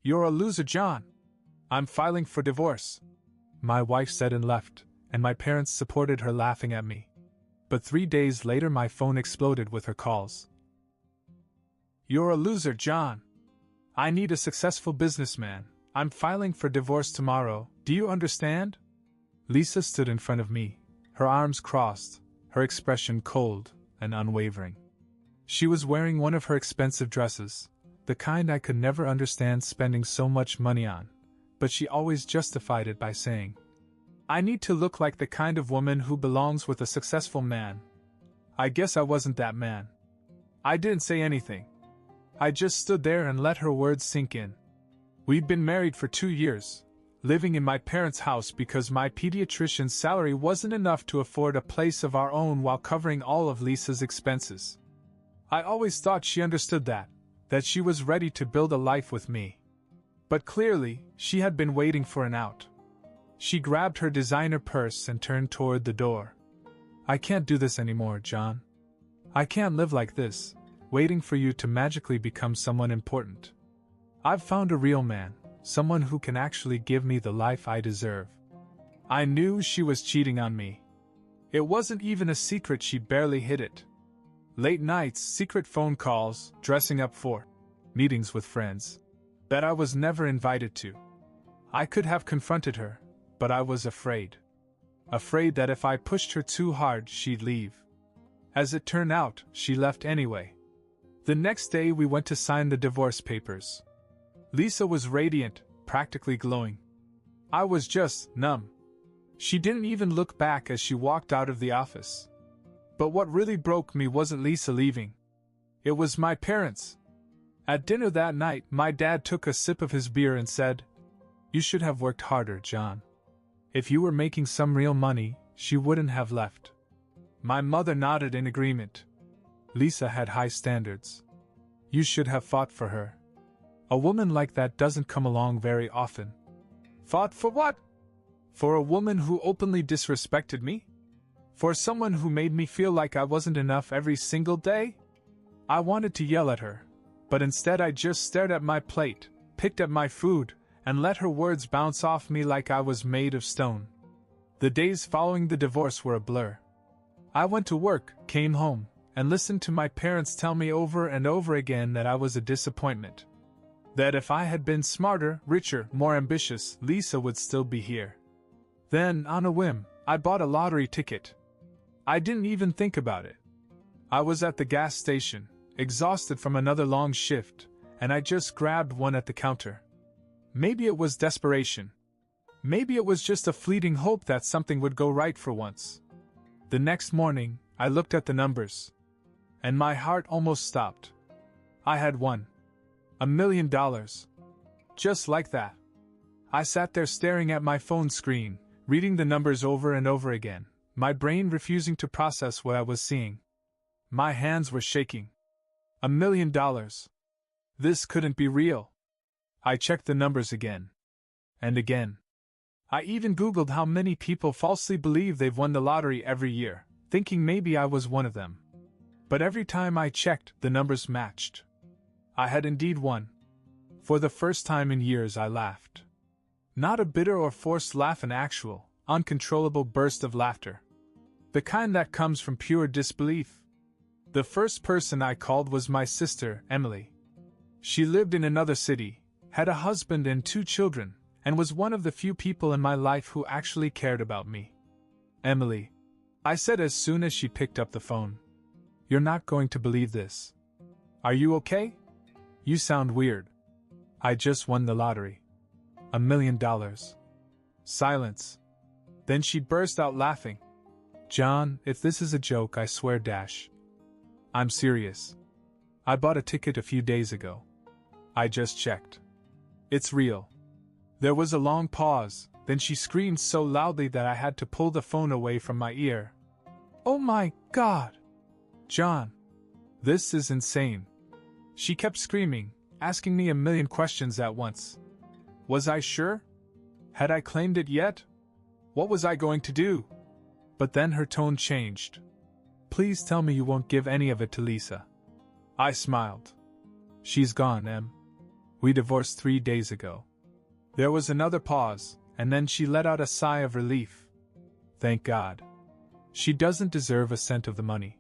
You're a loser, John. I'm filing for divorce. My wife said and left, and my parents supported her, laughing at me. But 3 days later my phone exploded with her calls. You're a loser, John. I need a successful businessman. I'm filing for divorce tomorrow. Do you understand? Lisa stood in front of me, her arms crossed, her expression cold and unwavering. She was wearing one of her expensive dresses, the kind I could never understand spending so much money on, but she always justified it by saying, I need to look like the kind of woman who belongs with a successful man. I guess I wasn't that man. I didn't say anything. I just stood there and let her words sink in. We'd been married for 2 years, living in my parents' house because my pediatrician's salary wasn't enough to afford a place of our own while covering all of Lisa's expenses. I always thought she understood that she was ready to build a life with me. But clearly, she had been waiting for an out. She grabbed her designer purse and turned toward the door. I can't do this anymore, John. I can't live like this, waiting for you to magically become someone important. I've found a real man, someone who can actually give me the life I deserve. I knew she was cheating on me. It wasn't even a secret, she barely hid it. Late nights, secret phone calls, dressing up for meetings with friends that I was never invited to. I could have confronted her, but I was afraid. Afraid that if I pushed her too hard, she'd leave. As it turned out, she left anyway. The next day we went to sign the divorce papers. Lisa was radiant, practically glowing. I was just numb. She didn't even look back as she walked out of the office. But what really broke me wasn't Lisa leaving. It was my parents. At dinner that night, my dad took a sip of his beer and said, You should have worked harder, John. If you were making some real money, she wouldn't have left. My mother nodded in agreement. Lisa had high standards. You should have fought for her. A woman like that doesn't come along very often. Fought for what? For a woman who openly disrespected me? For someone who made me feel like I wasn't enough every single day? I wanted to yell at her, but instead I just stared at my plate, picked at my food, and let her words bounce off me like I was made of stone. The days following the divorce were a blur. I went to work, came home, and listened to my parents tell me over and over again that I was a disappointment. That if I had been smarter, richer, more ambitious, Lisa would still be here. Then, on a whim, I bought a lottery ticket. I didn't even think about it. I was at the gas station, exhausted from another long shift, and I just grabbed one at the counter. Maybe it was desperation. Maybe it was just a fleeting hope that something would go right for once. The next morning, I looked at the numbers, and my heart almost stopped. I had won $1 million. Just like that. I sat there staring at my phone screen, reading the numbers over and over again, my brain refusing to process what I was seeing. My hands were shaking. $1 million. This couldn't be real. I checked the numbers again. And again. I even Googled how many people falsely believe they've won the lottery every year, thinking maybe I was one of them. But every time I checked, the numbers matched. I had indeed won. For the first time in years I laughed. Not a bitter or forced laugh, an actual, uncontrollable burst of laughter. The kind that comes from pure disbelief. The first person I called was my sister, Emily. She lived in another city, had a husband and 2 children, and was one of the few people in my life who actually cared about me. Emily, I said as soon as she picked up the phone. You're not going to believe this. Are you okay? You sound weird. I just won the lottery. $1 million. Silence. Then she burst out laughing. John, if this is a joke, I swear dash. I'm serious. I bought a ticket a few days ago. I just checked. It's real. There was a long pause, then she screamed so loudly that I had to pull the phone away from my ear. Oh my God! John, this is insane. She kept screaming, asking me a million questions at once. Was I sure? Had I claimed it yet? What was I going to do? But then her tone changed. Please tell me you won't give any of it to Lisa. I smiled. She's gone, Em. We divorced 3 days ago. There was another pause, and then she let out a sigh of relief. Thank God. She doesn't deserve a cent of the money.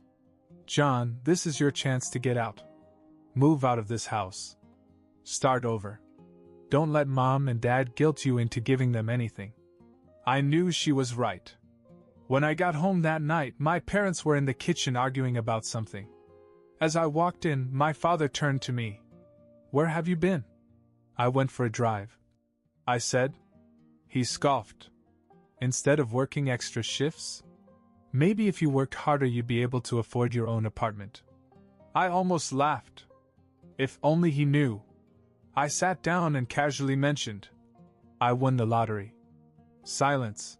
John, this is your chance to get out. Move out of this house. Start over. Don't let Mom and Dad guilt you into giving them anything. I knew she was right. When I got home that night, my parents were in the kitchen arguing about something. As I walked in, my father turned to me. Where have you been? I went for a drive, I said. He scoffed. Instead of working extra shifts? Maybe if you worked harder you'd be able to afford your own apartment. I almost laughed. If only he knew. I sat down and casually mentioned, I won the lottery. Silence.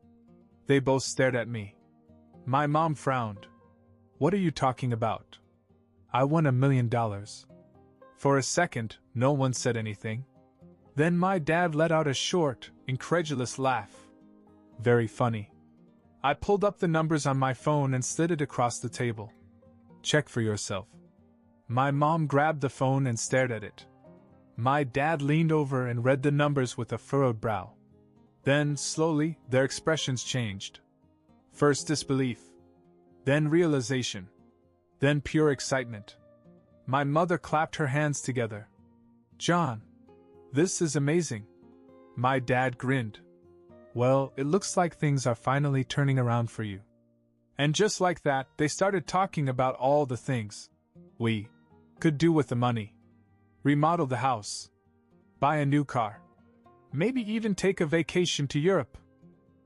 They both stared at me. My mom frowned. What are you talking about? I won $1 million. For a second, no one said anything. Then my dad let out a short, incredulous laugh. Very funny. I pulled up the numbers on my phone and slid it across the table. Check for yourself. My mom grabbed the phone and stared at it. My dad leaned over and read the numbers with a furrowed brow. Then, slowly, their expressions changed. First disbelief. Then realization. Then pure excitement. My mother clapped her hands together. John, this is amazing. My dad grinned. Well, it looks like things are finally turning around for you. And just like that, they started talking about all the things we could do with the money. Remodel the house. Buy a new car. Maybe even take a vacation to Europe.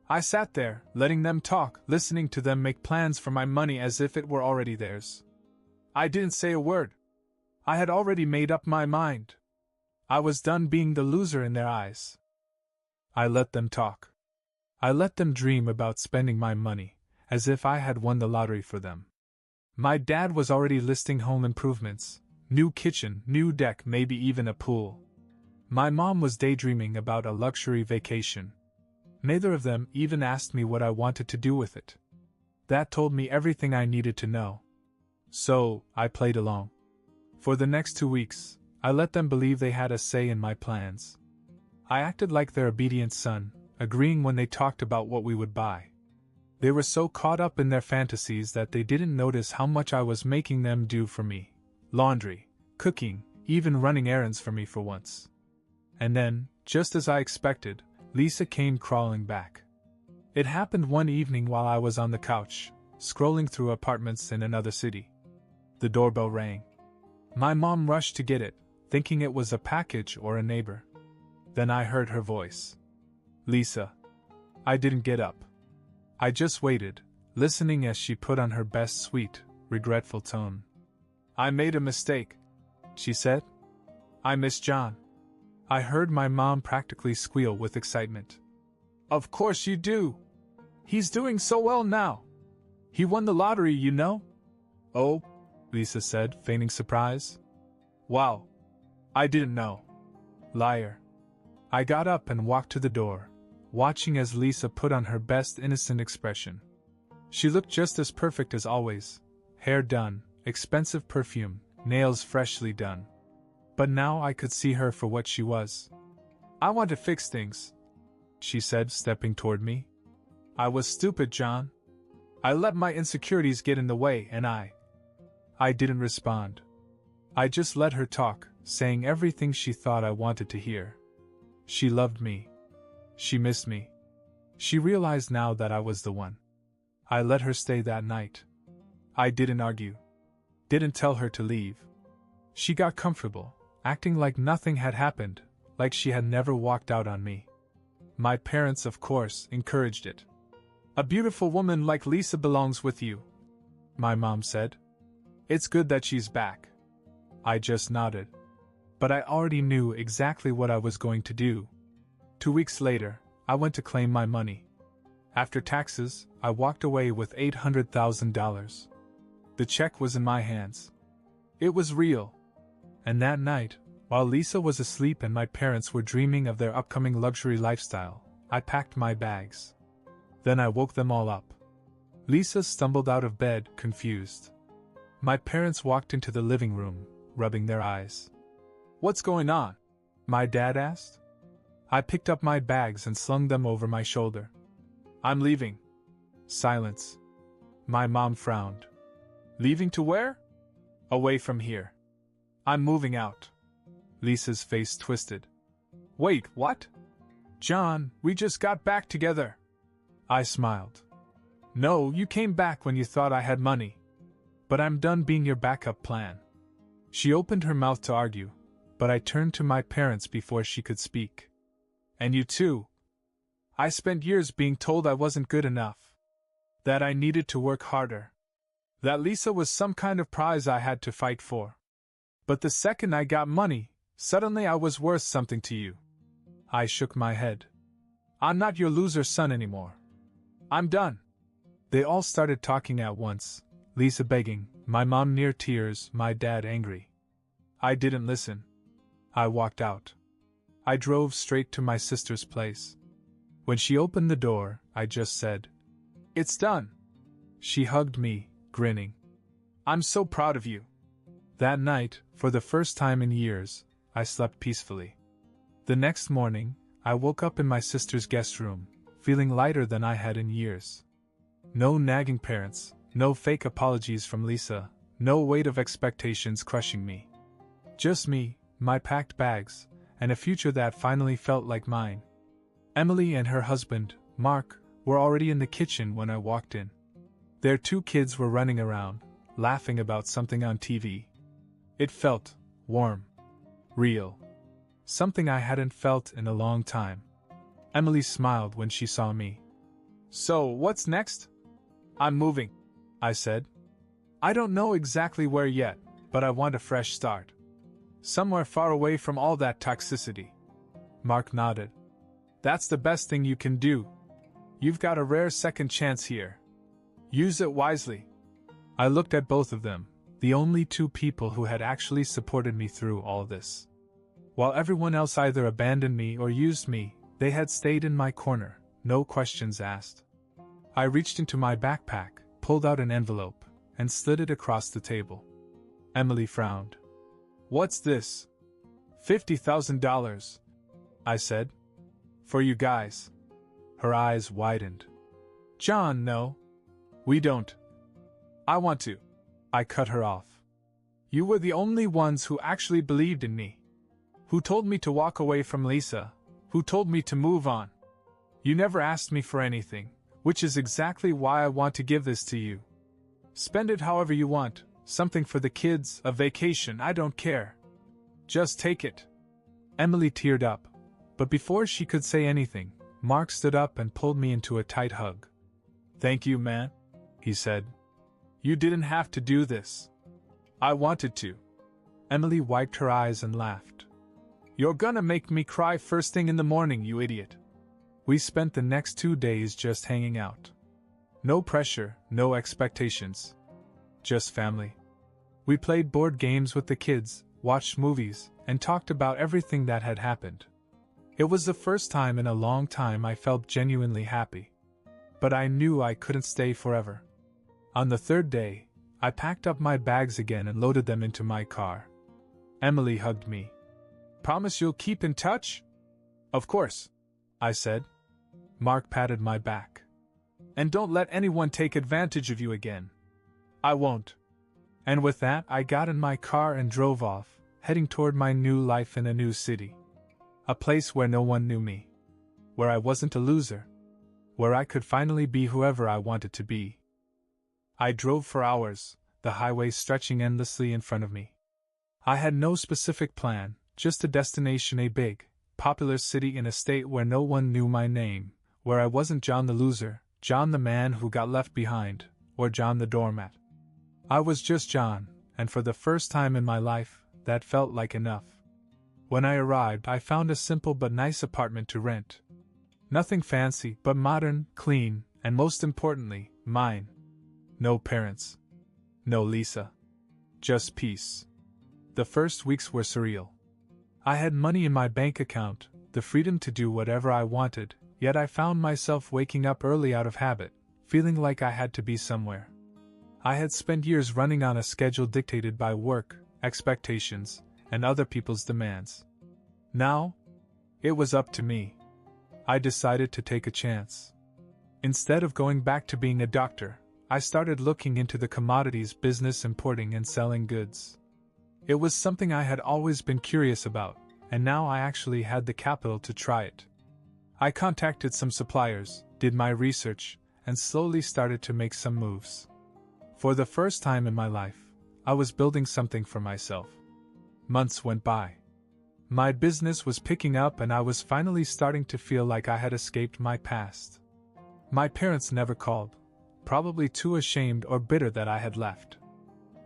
I sat there, letting them talk, listening to them make plans for my money as if it were already theirs. I didn't say a word. I had already made up my mind. I was done being the loser in their eyes. I let them talk. I let them dream about spending my money, as if I had won the lottery for them. My dad was already listing home improvements, new kitchen, new deck, maybe even a pool. My mom was daydreaming about a luxury vacation. Neither of them even asked me what I wanted to do with it. That told me everything I needed to know. So, I played along. For the next 2 weeks, I let them believe they had a say in my plans. I acted like their obedient son, agreeing when they talked about what we would buy. They were so caught up in their fantasies that they didn't notice how much I was making them do for me. Laundry, cooking, even running errands for me for once. And then, just as I expected, Lisa came crawling back. It happened one evening while I was on the couch, scrolling through apartments in another city. The doorbell rang. My mom rushed to get it, thinking it was a package or a neighbor. Then I heard her voice. Lisa. I didn't get up. I just waited, listening as she put on her best sweet, regretful tone. I made a mistake, she said. I miss John. I heard my mom practically squeal with excitement. Of course you do. He's doing so well now. He won the lottery, you know? Oh, Lisa said, feigning surprise. Wow. I didn't know. Liar. I got up and walked to the door, watching as Lisa put on her best innocent expression. She looked just as perfect as always. Hair done, expensive perfume, nails freshly done. But now I could see her for what she was. I want to fix things, she said, stepping toward me. I was stupid, John. I let my insecurities get in the way and I didn't respond. I just let her talk, saying everything she thought I wanted to hear. She loved me. She missed me. She realized now that I was the one. I let her stay that night. I didn't argue. Didn't tell her to leave. She got comfortable, acting like nothing had happened, like she had never walked out on me. My parents, of course, encouraged it. A beautiful woman like Lisa belongs with you, my mom said. It's good that she's back. I just nodded. But I already knew exactly what I was going to do. 2 weeks later, I went to claim my money. After taxes, I walked away with $800,000. The check was in my hands. It was real. And that night, while Lisa was asleep and my parents were dreaming of their upcoming luxury lifestyle, I packed my bags. Then I woke them all up. Lisa stumbled out of bed, confused. My parents walked into the living room, rubbing their eyes. What's going on? My dad asked. I picked up my bags and slung them over my shoulder. I'm leaving. Silence. My mom frowned. Leaving to where? Away from here. I'm moving out. Lisa's face twisted. Wait, what? John, we just got back together. I smiled. No, you came back when you thought I had money. But I'm done being your backup plan. She opened her mouth to argue, but I turned to my parents before she could speak. And you too. I spent years being told I wasn't good enough. That I needed to work harder. That Lisa was some kind of prize I had to fight for. But the second I got money, suddenly I was worth something to you. I shook my head. I'm not your loser son anymore. I'm done. They all started talking at once, Lisa begging, my mom near tears, my dad angry. I didn't listen. I walked out. I drove straight to my sister's place. When she opened the door, I just said, "It's done." She hugged me, grinning. "I'm so proud of you." That night, for the first time in years, I slept peacefully. The next morning, I woke up in my sister's guest room, feeling lighter than I had in years. No nagging parents, no fake apologies from Lisa, no weight of expectations crushing me. Just me, my packed bags, and a future that finally felt like mine. Emily and her husband, Mark, were already in the kitchen when I walked in. Their 2 kids were running around, laughing about something on TV. It felt warm, real. Something I hadn't felt in a long time. Emily smiled when she saw me. "So, what's next?" "I'm moving," I said. "I don't know exactly where yet, but I want a fresh start. Somewhere far away from all that toxicity." Mark nodded. "That's the best thing you can do. You've got a rare second chance here. Use it wisely." I looked at both of them, the only 2 people who had actually supported me through all this. While everyone else either abandoned me or used me, they had stayed in my corner, no questions asked. I reached into my backpack, pulled out an envelope, and slid it across the table. Emily frowned. "What's this?" $50,000, I said. "For you guys." Her eyes widened. "John, no. We don't. I want to." I cut her off. "You were the only ones who actually believed in me. Who told me to walk away from Lisa, who told me to move on. You never asked me for anything, which is exactly why I want to give this to you. Spend it however you want, something for the kids, a vacation, I don't care. Just take it." Emily teared up, but before she could say anything, Mark stood up and pulled me into a tight hug. "Thank you, man," he said. "You didn't have to do this. I wanted to." Emily wiped her eyes and laughed. "You're gonna make me cry first thing in the morning, you idiot." We spent the next 2 days just hanging out. No pressure, no expectations. Just family. We played board games with the kids, watched movies, and talked about everything that had happened. It was the first time in a long time I felt genuinely happy. But I knew I couldn't stay forever. On the 3rd day, I packed up my bags again and loaded them into my car. Emily hugged me. "Promise you'll keep in touch?" "Of course," I said. Mark patted my back. "And don't let anyone take advantage of you again." "I won't." And with that, I got in my car and drove off, heading toward my new life in a new city. A place where no one knew me. Where I wasn't a loser. Where I could finally be whoever I wanted to be. I drove for hours, the highway stretching endlessly in front of me. I had no specific plan, just a destination, a big, popular city in a state where no one knew my name, where I wasn't John the loser, John the man who got left behind, or John the doormat. I was just John, and for the first time in my life, that felt like enough. When I arrived, I found a simple but nice apartment to rent. Nothing fancy, but modern, clean, and most importantly, mine. No parents. No Lisa. Just peace. The first weeks were surreal. I had money in my bank account, the freedom to do whatever I wanted, yet I found myself waking up early out of habit, feeling like I had to be somewhere. I had spent years running on a schedule dictated by work, expectations, and other people's demands. Now, it was up to me. I decided to take a chance. Instead of going back to being a doctor, I started looking into the commodities business, importing and selling goods. It was something I had always been curious about, and now I actually had the capital to try it. I contacted some suppliers, did my research, and slowly started to make some moves. For the first time in my life, I was building something for myself. Months went by. My business was picking up and I was finally starting to feel like I had escaped my past. My parents never called, probably too ashamed or bitter that I had left.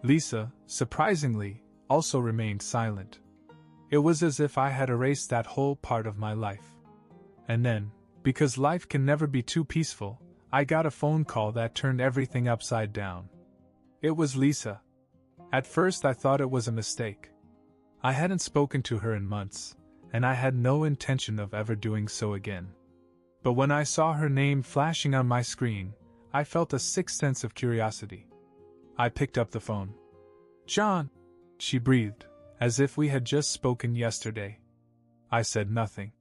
Lisa, surprisingly, also remained silent. It was as if I had erased that whole part of my life. And then, because life can never be too peaceful, I got a phone call that turned everything upside down. It was Lisa. At first I thought it was a mistake. I hadn't spoken to her in months, and I had no intention of ever doing so again. But when I saw her name flashing on my screen, I felt a sick sense of curiosity. I picked up the phone. "John," she breathed, as if we had just spoken yesterday. I said nothing.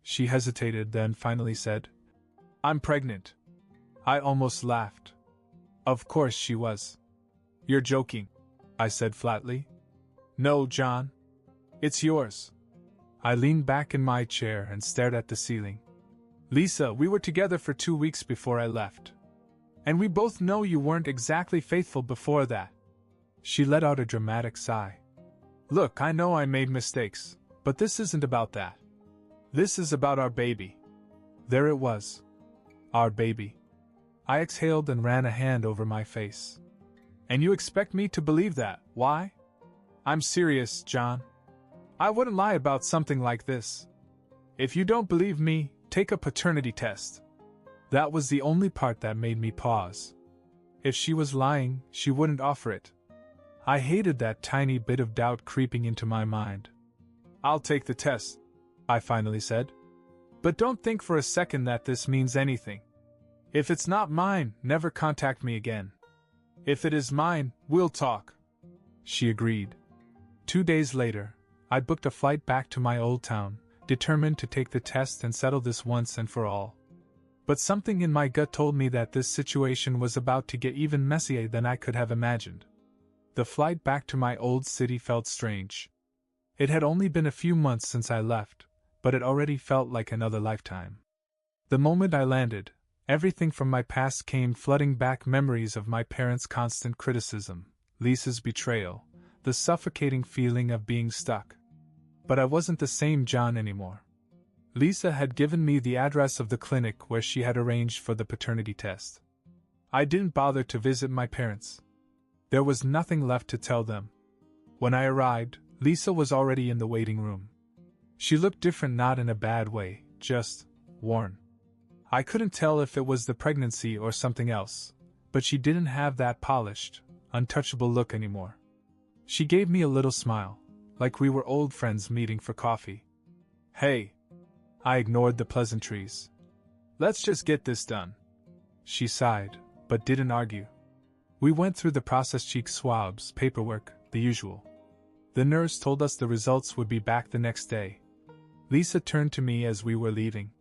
She hesitated, then finally said, "I'm pregnant." I almost laughed. Of course she was. "You're joking," I said flatly. "No, John. It's yours." I leaned back in my chair and stared at the ceiling. "Lisa, we were together for 2 weeks before I left. And we both know you weren't exactly faithful before that." She let out a dramatic sigh. "Look, I know I made mistakes, but this isn't about that. This is about our baby." There it was. Our baby. I exhaled and ran a hand over my face. "And you expect me to believe that? Why?" "I'm serious, John. I wouldn't lie about something like this. If you don't believe me, take a paternity test." That was the only part that made me pause. If she was lying, she wouldn't offer it. I hated that tiny bit of doubt creeping into my mind. "I'll take the test," I finally said. "But don't think for a second that this means anything. If it's not mine, never contact me again. If it is mine, we'll talk." She agreed. 2 days later, I booked a flight back to my old town, determined to take the test and settle this once and for all. But something in my gut told me that this situation was about to get even messier than I could have imagined. The flight back to my old city felt strange. It had only been a few months since I left, but it already felt like another lifetime. The moment I landed, everything from my past came flooding back: memories of my parents' constant criticism, Lisa's betrayal, the suffocating feeling of being stuck. But I wasn't the same John anymore. Lisa had given me the address of the clinic where she had arranged for the paternity test. I didn't bother to visit my parents. There was nothing left to tell them. When I arrived, Lisa was already in the waiting room. She looked different, not in a bad way, just worn. I couldn't tell if it was the pregnancy or something else, but she didn't have that polished, untouchable look anymore. She gave me a little smile, like we were old friends meeting for coffee. "Hey." I ignored the pleasantries. "Let's just get this done." She sighed, but didn't argue. We went through the process: cheek swabs, paperwork, the usual. The nurse told us the results would be back the next day. Lisa turned to me as we were leaving.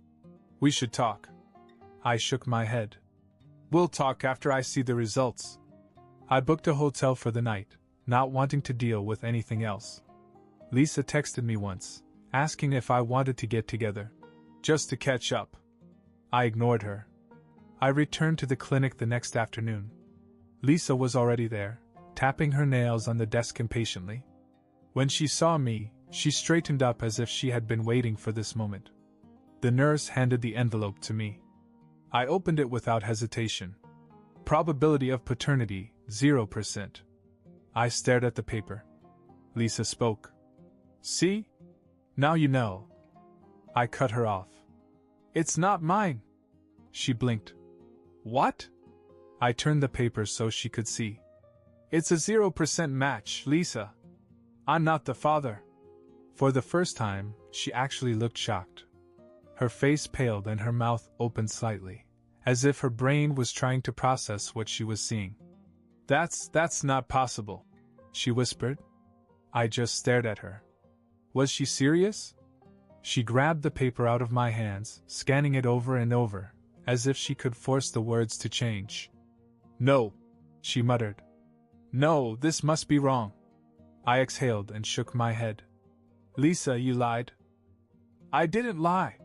"We should talk." I shook my head. "We'll talk after I see the results." I booked a hotel for the night, not wanting to deal with anything else. Lisa texted me once, asking if I wanted to get together, just to catch up. I ignored her. I returned to the clinic the next afternoon. Lisa was already there, tapping her nails on the desk impatiently. When she saw me, she straightened up as if she had been waiting for this moment. The nurse handed the envelope to me. I opened it without hesitation. Probability of paternity, 0%. I stared at the paper. Lisa spoke. "See? Now you know." I cut her off. "It's not mine." She blinked. "What?" I turned the paper so she could see. "It's a 0% match, Lisa. I'm not the father." For the first time, she actually looked shocked. Her face paled and her mouth opened slightly, as if her brain was trying to process what she was seeing. That's not possible," she whispered. I just stared at her. Was she serious? She grabbed the paper out of my hands, scanning it over and over, as if she could force the words to change. "No," she muttered. "No, this must be wrong." I exhaled and shook my head. "Lisa, you lied." "I didn't lie,"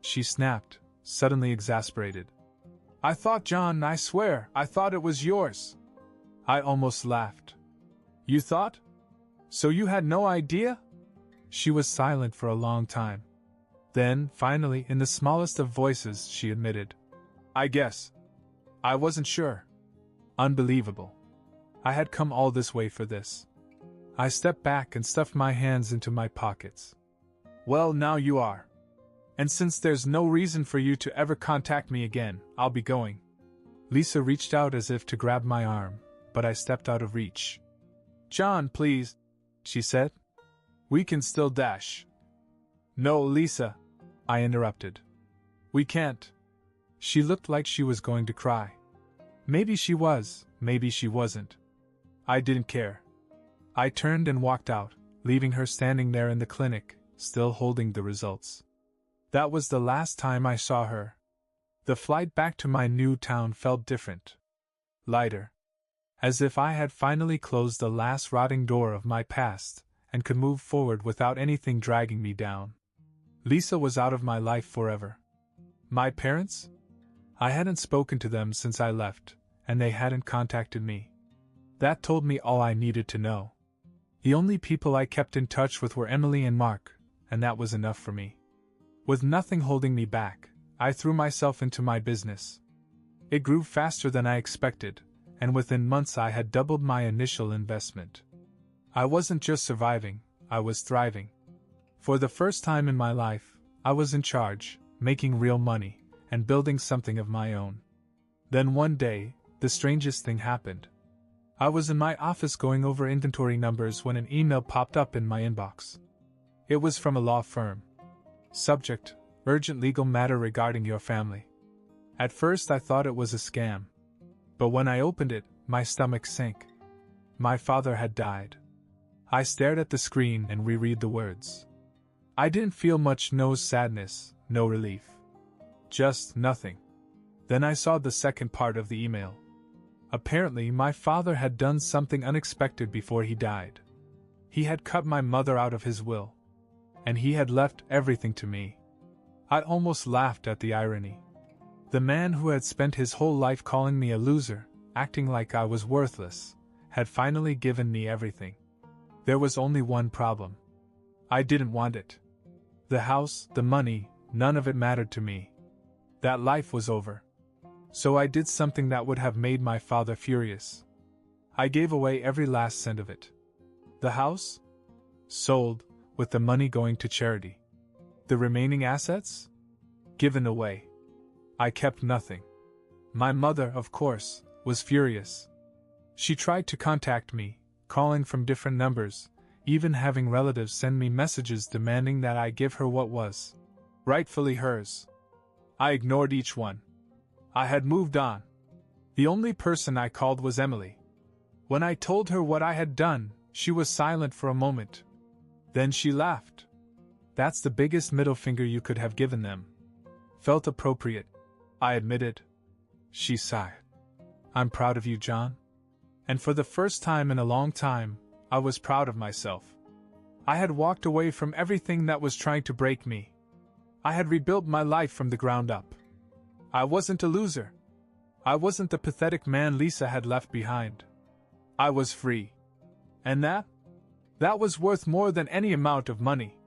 she snapped, suddenly exasperated. "I thought, John, I swear, I thought it was yours." I almost laughed. "You thought? So you had no idea?" She was silent for a long time. Then, finally, in the smallest of voices, she admitted, "I guess. I wasn't sure." Unbelievable. I had come all this way for this. I stepped back and stuffed my hands into my pockets. "Well, now you are. And since there's no reason for you to ever contact me again, I'll be going." Lisa reached out as if to grab my arm, but I stepped out of reach. "John, please," she said. "We can still dash." "No, Lisa," I interrupted. "We can't." She looked like she was going to cry. Maybe she was, maybe she wasn't. I didn't care. I turned and walked out, leaving her standing there in the clinic, still holding the results. That was the last time I saw her. The flight back to my new town felt different. Lighter. As if I had finally closed the last rotting door of my past, and could move forward without anything dragging me down. Lisa was out of my life forever. My parents? I hadn't spoken to them since I left, and they hadn't contacted me. That told me all I needed to know. The only people I kept in touch with were Emily and Mark, and that was enough for me. With nothing holding me back, I threw myself into my business. It grew faster than I expected, and within months I had doubled my initial investment. I wasn't just surviving, I was thriving. For the first time in my life, I was in charge, making real money, and building something of my own. Then one day, the strangest thing happened. I was in my office going over inventory numbers when an email popped up in my inbox. It was from a law firm. Subject: urgent legal matter regarding your family. At first I thought it was a scam. But when I opened it, my stomach sank. My father had died. I stared at the screen and reread the words. I didn't feel much, no sadness, no relief. Just nothing. Then I saw the second part of the email. Apparently my father had done something unexpected before he died. He had cut my mother out of his will. And he had left everything to me. I almost laughed at the irony. The man who had spent his whole life calling me a loser, acting like I was worthless, had finally given me everything. There was only one problem. I didn't want it. The house, the money, none of it mattered to me. That life was over. So I did something that would have made my father furious. I gave away every last cent of it. The house? Sold, with the money going to charity. The remaining assets? Given away. I kept nothing. My mother, of course, was furious. She tried to contact me, calling from different numbers, even having relatives send me messages demanding that I give her what was rightfully hers. I ignored each one. I had moved on. The only person I called was Emily. When I told her what I had done, she was silent for a moment. Then she laughed. "That's the biggest middle finger you could have given them." Felt appropriate, I admitted. She sighed. "I'm proud of you, John." And for the first time in a long time, I was proud of myself. I had walked away from everything that was trying to break me. I had rebuilt my life from the ground up. I wasn't a loser. I wasn't the pathetic man Lisa had left behind. I was free. And that was worth more than any amount of money.